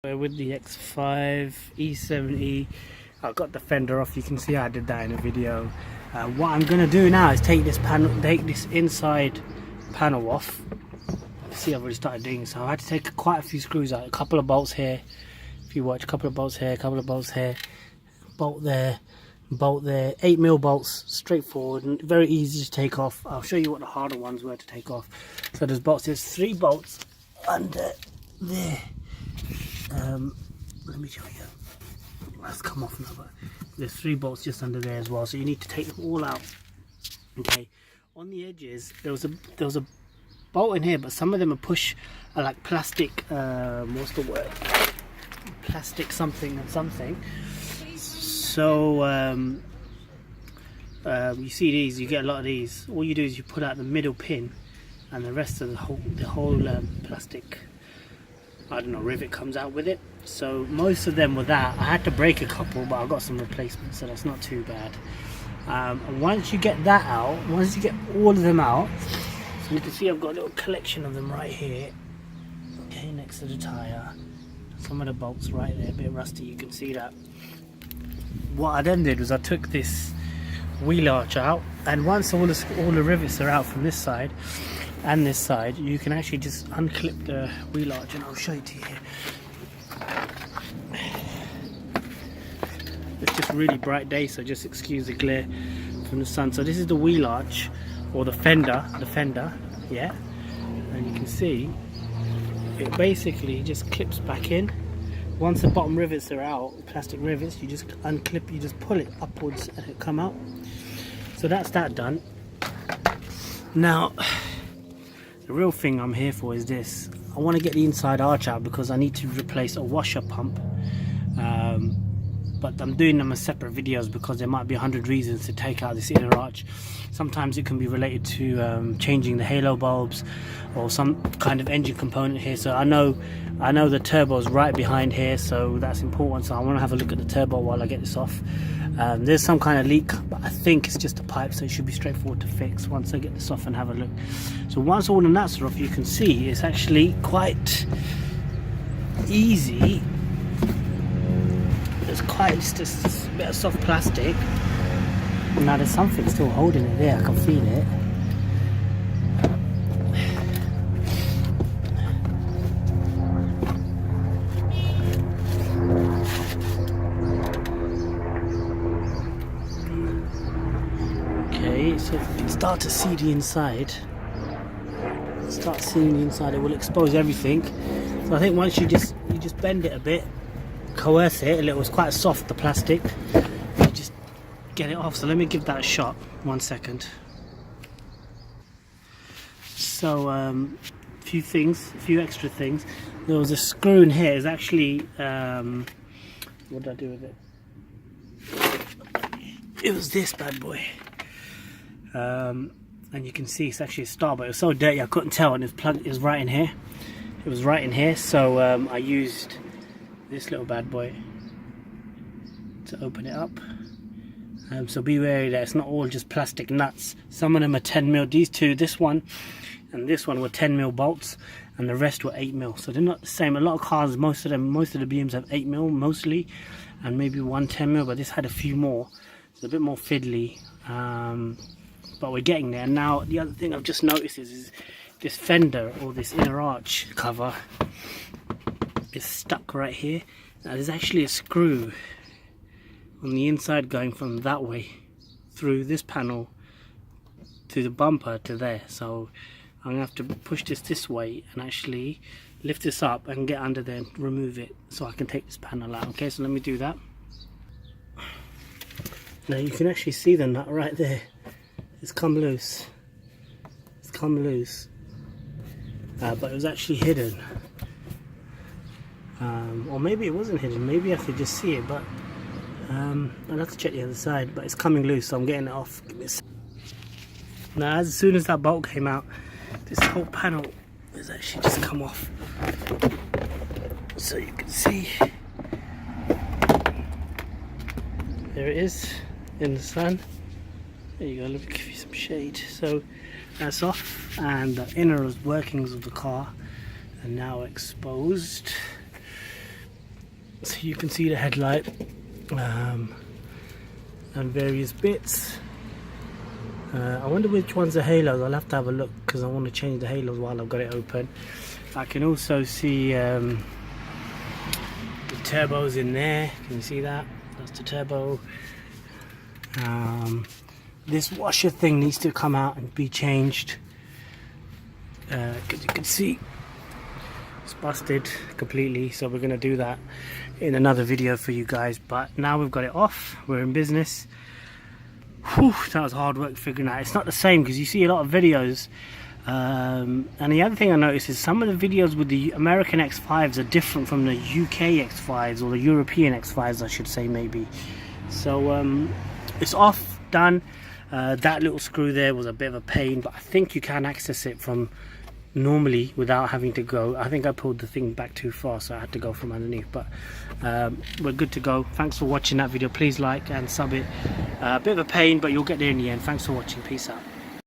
With the X5 E70, I got the fender off. You can see I did that in a video. What I'm going to do now is take this inside panel off. See, I've already started doing so. I had to take quite a few screws out, a couple of bolts here. If you watch, a couple of bolts here, a couple of bolts here, bolt there, 8mm bolts, straightforward and very easy to take off. I'll show you what the harder ones were to take off. So there's 3 bolts under there. Let me show you. That's come off now, but there's 3 bolts just under there as well, so you need to take them all out. Okay, on the edges there was a bolt in here, but some of them are like plastic, what's the word, plastic something and something. So you see these, you get a lot of these. All you do is you pull out the middle pin, and the rest of the whole plastic, I don't know, rivet comes out with it. So most of them were that. I had to break a couple, but I got some replacements, so that's not too bad. And once you get that out, once you get all of them out, so you can see I've got a little collection of them right here, okay, next to the tyre. Some of the bolts right there, a bit rusty, you can see that. What I then did was I took this wheel arch out, and once all the rivets are out from this side and this side, you can actually just unclip the wheel arch, and I'll show it to you here. It's just a really bright day, so just excuse the glare from the sun. So this is the wheel arch, or the fender, yeah, and you can see it basically just clips back in. Once the bottom rivets are out, plastic rivets, you just unclip, you just pull it upwards and it come out. So that's that done. Now the real thing I'm here for is this. I want to get the inside arch out because I need to replace a washer pump, but I'm doing them as separate videos because there might be 100 reasons to take out this inner arch. Sometimes it can be related to changing the halo bulbs or some kind of engine component here. So I know the turbo is right behind here, so that's important. So I want to have a look at the turbo while I get this off. There's some kind of leak, but I think it's just a pipe, so it should be straightforward to fix once I get this off and have a look. So once all the nuts are off, you can see it's actually quite easy. It's quite just a bit of soft plastic. Now there's something still holding it there, I can feel it. Okay, so if you can start to see the inside, start seeing the inside, it will expose everything. So I think once you just bend it a bit, coerce it a little, it's quite soft, the plastic, you just get it off. So let me give that a shot, 1 second. So a few extra things. There was a screw in here. It's actually what did I do with it? It was this bad boy, and you can see it's actually a star, but it was so dirty I couldn't tell, and it was right in here. It was right in here, so I used this little bad boy to open it up. So be wary that it's not all just plastic nuts. Some of them are 10mm. These two, this one and this one, were 10mm bolts, and the rest were 8mm. So they're not the same. A lot of cars, most of the BMWs have 8mm mostly, and maybe one 10mm, but this had a few more. It's a bit more fiddly, but we're getting there. Now the other thing I've just noticed is this fender, or this inner arch cover, is stuck right here. Now there's actually a screw on the inside going from that way through this panel to the bumper to there. So I'm gonna have to push this way and actually lift this up and get under there and remove it so I can take this panel out. Okay, so let me do that. Now you can actually see the nut right there. It's come loose. It's come loose, but it was actually hidden. Or maybe it wasn't hidden, maybe I could just see it, but I'll have to check the other side. But it's coming loose, so I'm getting it off. Now as soon as that bolt came out, this whole panel has actually just come off, so you can see there it is in the sun. There you go, let me give you some shade. So that's off, and the inner workings of the car are now exposed. so you can see the headlight and various bits. I wonder which one's the halos. I'll have to have a look because I want to change the halos while I've got it open. I can also see the turbos in there. Can you see that? That's the turbo. This washer thing needs to come out and be changed because you can see it's busted completely, so we're going to do that in another video for you guys. But now we've got it off, we're in business. Whew, that was hard work figuring out. It's not the same because you see a lot of videos, and the other thing I noticed is some of the videos with the American X5s are different from the UK X5s, or the European X5s I should say, maybe. So it's off, done. That little screw there was a bit of a pain, but I think you can access it from normally without having to go. I think I pulled the thing back too far, so I had to go from underneath, but we're good to go. Thanks for watching that video. Please like and sub it. A bit of a pain, but you'll get there in the end. Thanks for watching. Peace out.